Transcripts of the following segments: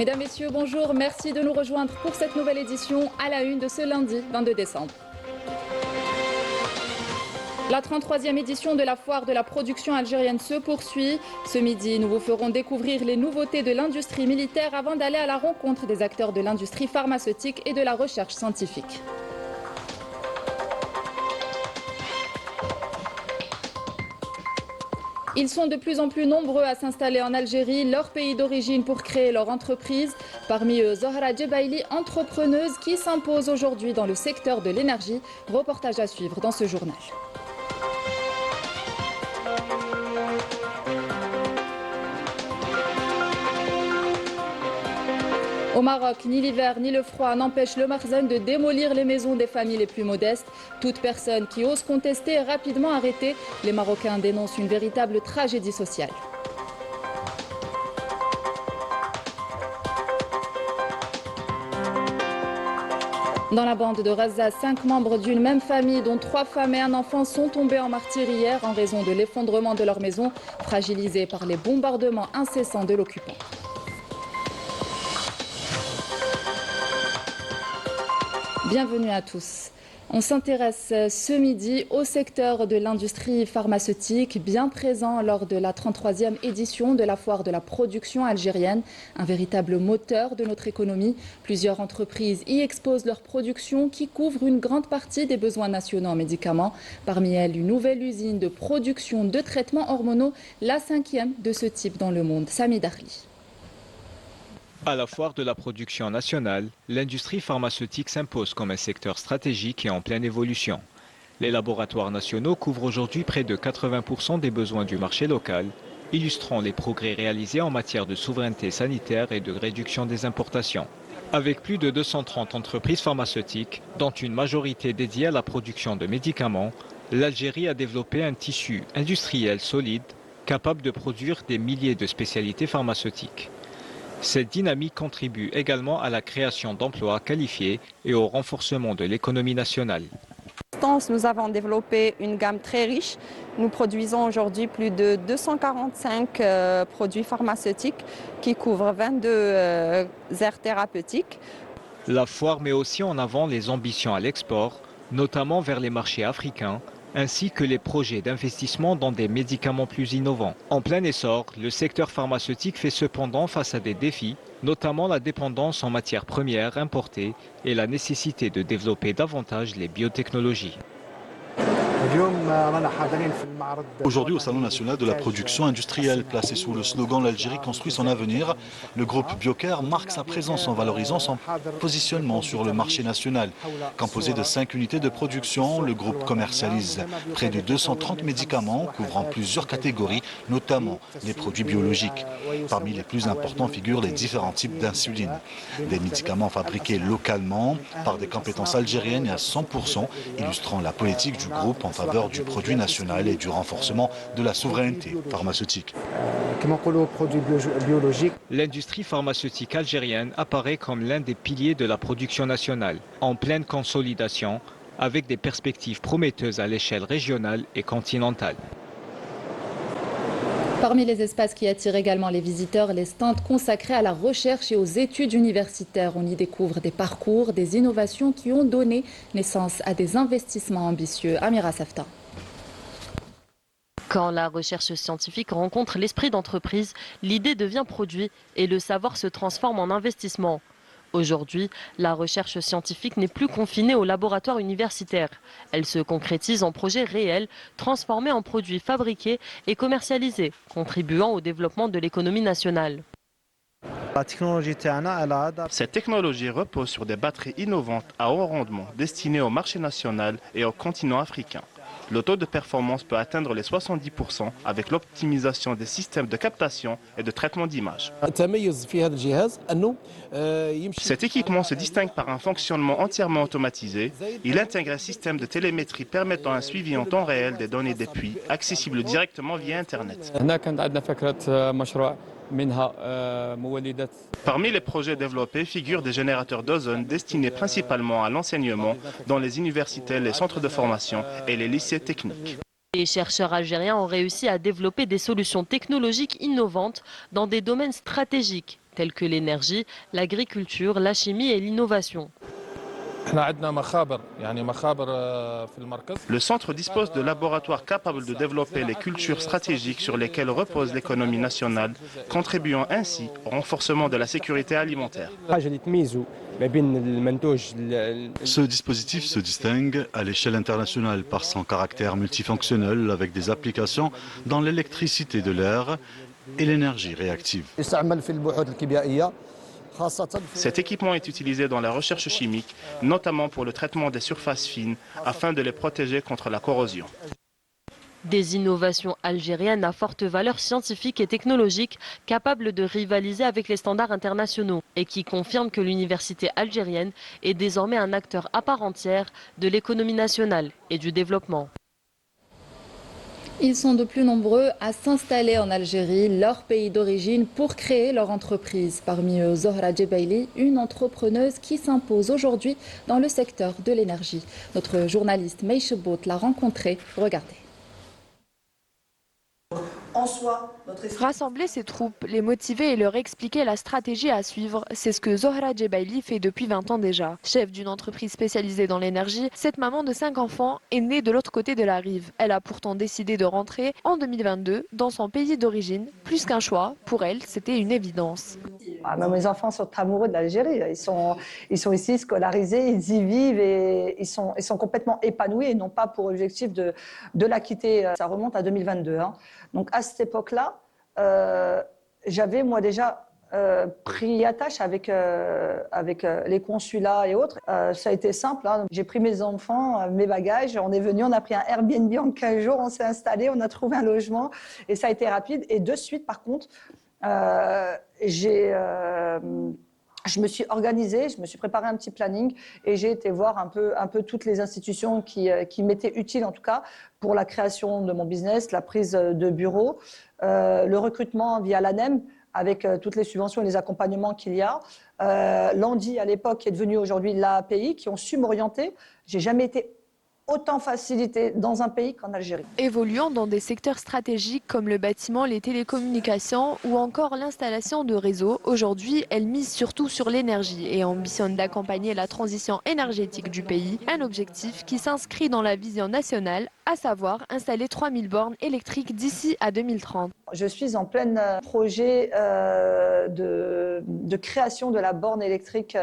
Mesdames, Messieurs, bonjour. Merci de nous rejoindre pour cette nouvelle édition à la une de ce lundi 22 décembre. La 33e édition de la foire de la production algérienne se poursuit. Ce midi, nous vous ferons découvrir les nouveautés de l'industrie militaire avant d'aller à la rencontre des acteurs de l'industrie pharmaceutique et de la recherche scientifique. Ils sont de plus en plus nombreux à s'installer en Algérie, leur pays d'origine, pour créer leur entreprise. Parmi eux, Zohra Djebaili, entrepreneuse qui s'impose aujourd'hui dans le secteur de l'énergie. Reportage à suivre dans ce journal. Au Maroc, ni l'hiver ni le froid n'empêchent le Makhzen de démolir les maisons des familles les plus modestes. Toute personne qui ose contester est rapidement arrêtée. Les Marocains dénoncent une véritable tragédie sociale. Dans la bande de Raza, 5 membres d'une même famille, dont 3 femmes et un enfant, sont tombés en martyrs hier en raison de l'effondrement de leur maison, fragilisée par les bombardements incessants de l'occupant. Bienvenue à tous. On s'intéresse ce midi au secteur de l'industrie pharmaceutique, bien présent lors de la 33e édition de la foire de la production algérienne, un véritable moteur de notre économie. Plusieurs entreprises y exposent leur production qui couvre une grande partie des besoins nationaux en médicaments. Parmi elles, une nouvelle usine de production de traitements hormonaux, la 5e de ce type dans le monde. Sami Darli. À la foire de la production nationale, l'industrie pharmaceutique s'impose comme un secteur stratégique et en pleine évolution. Les laboratoires nationaux couvrent aujourd'hui près de 80% des besoins du marché local, illustrant les progrès réalisés en matière de souveraineté sanitaire et de réduction des importations. Avec plus de 230 entreprises pharmaceutiques, dont une majorité dédiée à la production de médicaments, l'Algérie a développé un tissu industriel solide, capable de produire des milliers de spécialités pharmaceutiques. Cette dynamique contribue également à la création d'emplois qualifiés et au renforcement de l'économie nationale. Nous avons développé une gamme très riche. Nous produisons aujourd'hui plus de 245 produits pharmaceutiques qui couvrent 22 aires thérapeutiques. La foire met aussi en avant les ambitions à l'export, notamment vers les marchés africains, ainsi que les projets d'investissement dans des médicaments plus innovants. En plein essor, le secteur pharmaceutique fait cependant face à des défis, notamment la dépendance en matières premières importées et la nécessité de développer davantage les biotechnologies. Aujourd'hui, au Salon national de la production industrielle, placé sous le slogan « L'Algérie construit son avenir », le groupe Biocare marque sa présence en valorisant son positionnement sur le marché national. Composé de 5 unités de production, le groupe commercialise près de 230 médicaments couvrant plusieurs catégories, notamment les produits biologiques. Parmi les plus importants figurent les différents types d'insuline. Des médicaments fabriqués localement par des compétences algériennes à 100%, illustrant la politique du groupe en faveur du produit national et du renforcement de la souveraineté pharmaceutique. L'industrie pharmaceutique algérienne apparaît comme l'un des piliers de la production nationale, en pleine consolidation, avec des perspectives prometteuses à l'échelle régionale et continentale. Parmi les espaces qui attirent également les visiteurs, les stands consacrés à la recherche et aux études universitaires. On y découvre des parcours, des innovations qui ont donné naissance à des investissements ambitieux. Amira Safta. Quand la recherche scientifique rencontre l'esprit d'entreprise, l'idée devient produit et le savoir se transforme en investissement. Aujourd'hui, la recherche scientifique n'est plus confinée au laboratoire universitaire. Elle se concrétise en projets réels, transformés en produits fabriqués et commercialisés, contribuant au développement de l'économie nationale. Cette technologie repose sur des batteries innovantes à haut rendement destinées au marché national et au continent africain. Le taux de performance peut atteindre les 70% avec l'optimisation des systèmes de captation et de traitement d'images. Cet équipement se distingue par un fonctionnement entièrement automatisé. Il intègre un système de télémétrie permettant un suivi en temps réel des données des puits, accessibles directement via Internet. Parmi les projets développés figurent des générateurs d'ozone destinés principalement à l'enseignement dans les universités, les centres de formation et les lycées techniques. Les chercheurs algériens ont réussi à développer des solutions technologiques innovantes dans des domaines stratégiques tels que l'énergie, l'agriculture, la chimie et l'innovation. Le centre dispose de laboratoires capables de développer les cultures stratégiques sur lesquelles repose l'économie nationale, contribuant ainsi au renforcement de la sécurité alimentaire. Ce dispositif se distingue à l'échelle internationale par son caractère multifonctionnel avec des applications dans l'électricité de l'air et l'énergie réactive. Cet équipement est utilisé dans la recherche chimique, notamment pour le traitement des surfaces fines, afin de les protéger contre la corrosion. Des innovations algériennes à forte valeur scientifique et technologique, capables de rivaliser avec les standards internationaux et qui confirment que l'université algérienne est désormais un acteur à part entière de l'économie nationale et du développement. Ils sont de plus nombreux à s'installer en Algérie, leur pays d'origine, pour créer leur entreprise. Parmi eux, Zohra Djebaili, une entrepreneuse qui s'impose aujourd'hui dans le secteur de l'énergie. Notre journaliste Meïch Bout l'a rencontrée. Regardez. Rassembler ses troupes, les motiver et leur expliquer la stratégie à suivre, c'est ce que Zohra Djebaili fait depuis 20 ans déjà. Chef d'une entreprise spécialisée dans l'énergie, cette maman de 5 enfants est née de l'autre côté de la rive. Elle a pourtant décidé de rentrer en 2022 dans son pays d'origine. Plus qu'un choix, pour elle, c'était une évidence. Mes enfants sont amoureux de l'Algérie. Ils sont ici scolarisés, ils y vivent et ils sont complètement épanouis et n'ont pas pour objectif de la quitter. Ça remonte à 2022. Donc à cette époque-là, j'avais moi déjà pris attache avec les consulats et autres. Ça a été simple. J'ai pris mes enfants, mes bagages, on est venu, on a pris un Airbnb en 15 jours, on s'est installé, on a trouvé un logement et ça a été rapide. Et de suite, par contre, je me suis organisée, je me suis préparé un petit planning et j'ai été voir un peu toutes les institutions qui m'étaient utiles en tout cas pour la création de mon business, la prise de bureau, le recrutement via l'ANEM avec toutes les subventions et les accompagnements qu'il y a. L'ANDI à l'époque est devenu aujourd'hui l'API qui ont su m'orienter. J'ai jamais été autant facilité dans un pays qu'en Algérie. Évoluant dans des secteurs stratégiques comme le bâtiment, les télécommunications ou encore l'installation de réseaux, aujourd'hui, elle mise surtout sur l'énergie et ambitionne d'accompagner la transition énergétique du pays, un objectif qui s'inscrit dans la vision nationale, à savoir installer 3000 bornes électriques d'ici à 2030. Je suis en plein projet de création de la borne électrique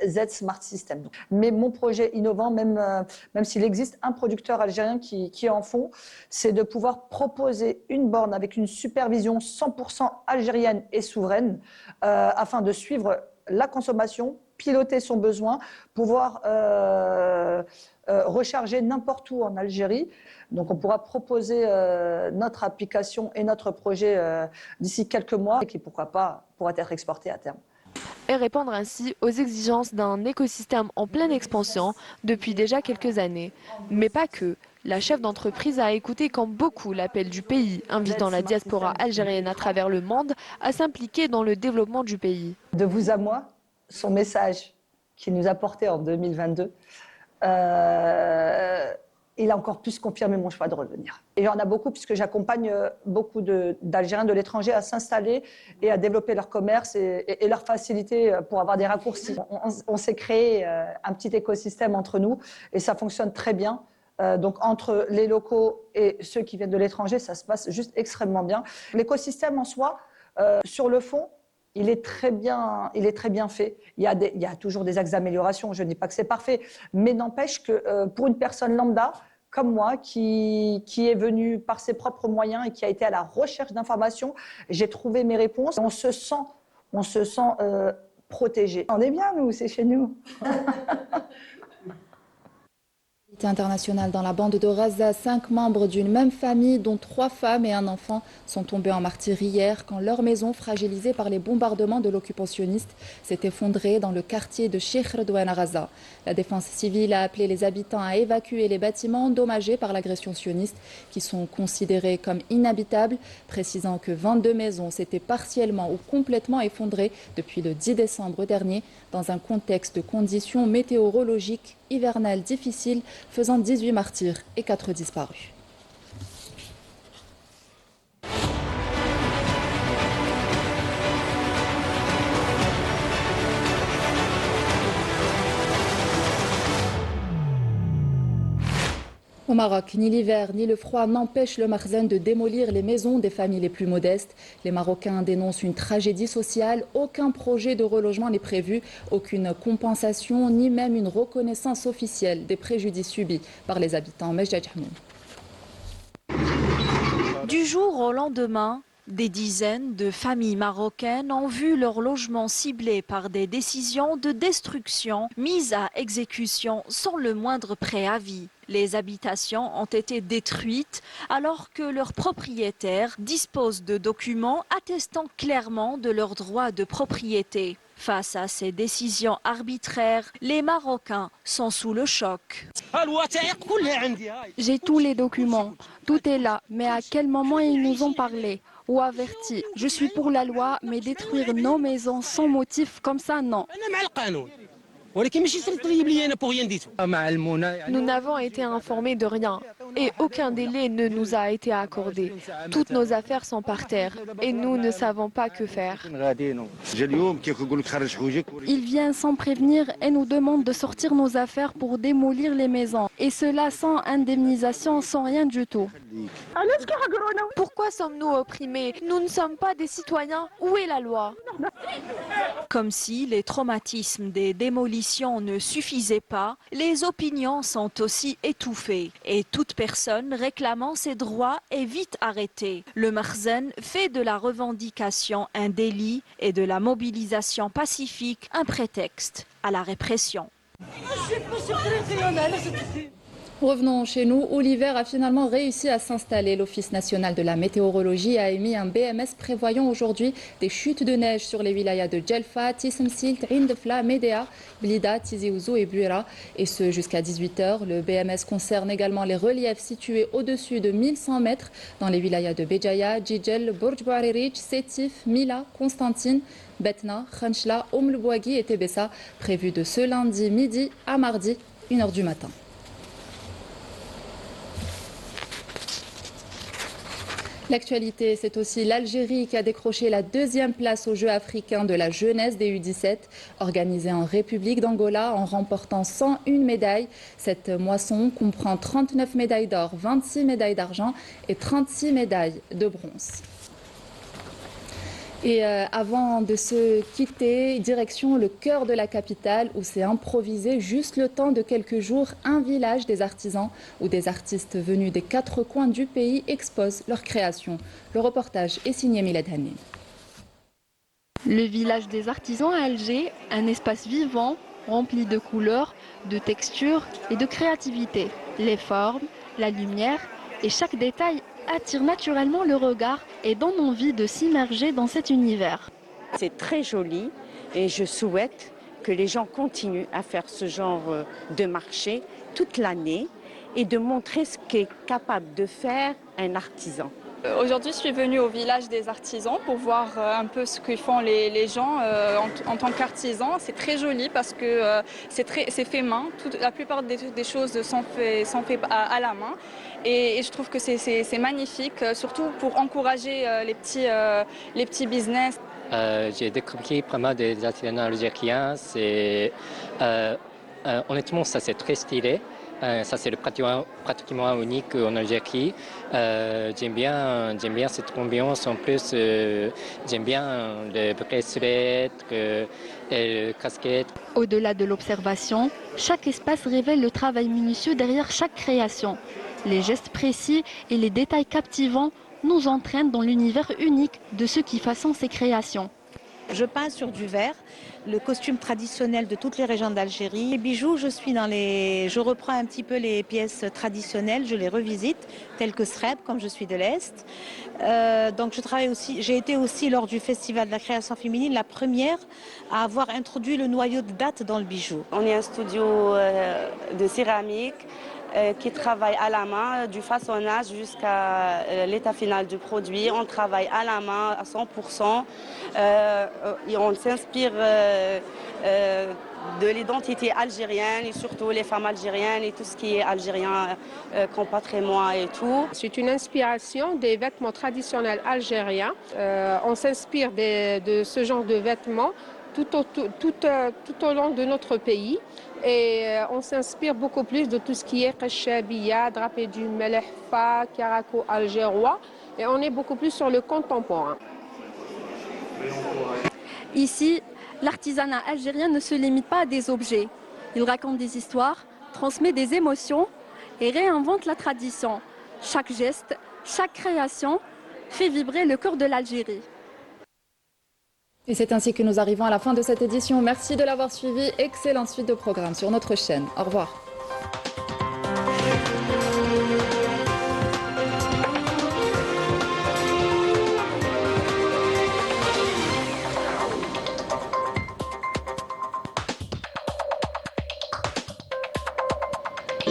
Z Smart System. Mais mon projet innovant, même s'il existe un producteur algérien qui est en fond, c'est de pouvoir proposer une borne avec une supervision 100% algérienne et souveraine afin de suivre la consommation, piloter son besoin, pouvoir recharger n'importe où en Algérie. Donc on pourra proposer notre application et notre projet d'ici quelques mois et qui, pourquoi pas, pourra être exporté à terme. Et répondre ainsi aux exigences d'un écosystème en pleine expansion depuis déjà quelques années. Mais pas que. La chef d'entreprise a écouté comme beaucoup l'appel du pays, invitant la diaspora algérienne à travers le monde à s'impliquer dans le développement du pays. De vous à moi, son message qu'il nous a porté en 2022, il a encore plus confirmé mon choix de revenir. Et il y en a beaucoup puisque j'accompagne beaucoup d'Algériens de l'étranger à s'installer et à développer leur commerce et leur facilité pour avoir des raccourcis. On s'est créé un petit écosystème entre nous et ça fonctionne très bien. Donc entre les locaux et ceux qui viennent de l'étranger, ça se passe juste extrêmement bien. L'écosystème en soi, sur le fond, il est très bien fait. Il y a toujours des axes d'amélioration, je ne dis pas que c'est parfait, mais n'empêche que pour une personne lambda, comme moi, qui est venue par ses propres moyens et qui a été à la recherche d'informations, j'ai trouvé mes réponses. On se sent protégé. On est bien, nous, c'est chez nous. Internationale dans la bande de Gaza, 5 membres d'une même famille, dont 3 femmes et un enfant, sont tombés en martyrs hier quand leur maison, fragilisée par les bombardements de l'occupationniste, s'est effondrée dans le quartier de Sheikh Redouane à Gaza. La défense civile a appelé les habitants à évacuer les bâtiments endommagés par l'agression sioniste, qui sont considérés comme inhabitables, précisant que 22 maisons s'étaient partiellement ou complètement effondrées depuis le 10 décembre dernier, dans un contexte de conditions météorologiques hivernales difficiles, faisant 18 martyrs et 4 disparus. Au Maroc, ni l'hiver ni le froid n'empêchent le Makhzen de démolir les maisons des familles les plus modestes. Les Marocains dénoncent une tragédie sociale. Aucun projet de relogement n'est prévu, aucune compensation, ni même une reconnaissance officielle des préjudices subis par les habitants. Du jour au lendemain, des dizaines de familles marocaines ont vu leur logement ciblé par des décisions de destruction mises à exécution sans le moindre préavis. Les habitations ont été détruites alors que leurs propriétaires disposent de documents attestant clairement de leur droit de propriété. Face à ces décisions arbitraires, les Marocains sont sous le choc. J'ai tous les documents, tout est là, mais à quel moment ils nous ont parlé ou averti? Je suis pour la loi, mais détruire nos maisons sans motif comme ça, non. Nous n'avons été informés de rien et aucun délai ne nous a été accordé. Toutes nos affaires sont par terre et nous ne savons pas que faire. Ils viennent sans prévenir et nous demandent de sortir nos affaires pour démolir les maisons. Et cela sans indemnisation, sans rien du tout. Pourquoi sommes-nous opprimés? Nous ne sommes pas des citoyens. Où est la loi? Comme si les traumatismes des démolitions ne suffisaient pas, les opinions sont aussi étouffées et toute personne réclamant ses droits est vite arrêtée. Le Makhzen fait de la revendication un délit et de la mobilisation pacifique un prétexte à la répression. Revenons chez nous où l'hiver a finalement réussi à s'installer. L'Office national de la météorologie a émis un BMS prévoyant aujourd'hui des chutes de neige sur les wilayas de Djelfa, Tissemsilt, Indefla, Médéa, Blida, Tizi Ouzou et Buera. Et ce jusqu'à 18h. Le BMS concerne également les reliefs situés au-dessus de 1100 mètres dans les wilayas de Béjaïa, Djidjel, Bourj Bouariric, Sétif, Mila, Constantine, Betna, Khanchla, Oum Bouagui et Tébessa, prévus de ce lundi midi à mardi, 1h du matin. L'actualité, c'est aussi l'Algérie qui a décroché la 2e place aux Jeux africains de la jeunesse des U17, organisés en République d'Angola en remportant 101 médailles. Cette moisson comprend 39 médailles d'or, 26 médailles d'argent et 36 médailles de bronze. Et avant de se quitter, direction le cœur de la capitale où s'est improvisé juste le temps de quelques jours un village des artisans où des artistes venus des 4 coins du pays exposent leurs créations. Le reportage est signé Milad Hanin. Le village des artisans à Alger, un espace vivant, rempli de couleurs, de textures et de créativité. Les formes, la lumière et chaque détail attire naturellement le regard et donne envie de s'immerger dans cet univers. C'est très joli et je souhaite que les gens continuent à faire ce genre de marché toute l'année et de montrer ce qu'est capable de faire un artisan. Aujourd'hui, je suis venue au village des artisans pour voir un peu ce que font les gens en tant qu'artisans. C'est très joli parce que c'est fait main. La plupart des choses sont faites à la main. Et je trouve que c'est magnifique, surtout pour encourager les petits business. J'ai découvert vraiment des artisans algériens. Honnêtement, ça c'est très stylé. Ça c'est pratiquement unique en Algérie. J'aime bien cette ambiance. En plus, j'aime bien les bracelets, les casquettes. Au-delà de l'observation, chaque espace révèle le travail minutieux derrière chaque création. Les gestes précis et les détails captivants nous entraînent dans l'univers unique de ceux qui façonnent ces créations. Je peins sur du verre, le costume traditionnel de toutes les régions d'Algérie. Les bijoux, je reprends un petit peu les pièces traditionnelles, je les revisite, telles que Sreb, comme je suis de l'Est. Donc je travaille aussi, j'ai été aussi lors du Festival de la création féminine, la première à avoir introduit le noyau de date dans le bijou. On est un studio de céramique qui travaille à la main, du façonnage jusqu'à l'état final du produit. On travaille à la main à 100%. Et on s'inspire de l'identité algérienne et surtout les femmes algériennes et tout ce qui est algérien, compatrimoine et tout. C'est une inspiration des vêtements traditionnels algériens. On s'inspire de ce genre de vêtements tout au long de notre pays. Et on s'inspire beaucoup plus de tout ce qui est Kashabia, drapé du Melehfa, Caraco algérois. Et on est beaucoup plus sur le contemporain. Ici, l'artisanat algérien ne se limite pas à des objets. Il raconte des histoires, transmet des émotions et réinvente la tradition. Chaque geste, chaque création fait vibrer le cœur de l'Algérie. Et c'est ainsi que nous arrivons à la fin de cette édition. Merci de l'avoir suivi. Excellente suite de programme sur notre chaîne. Au revoir.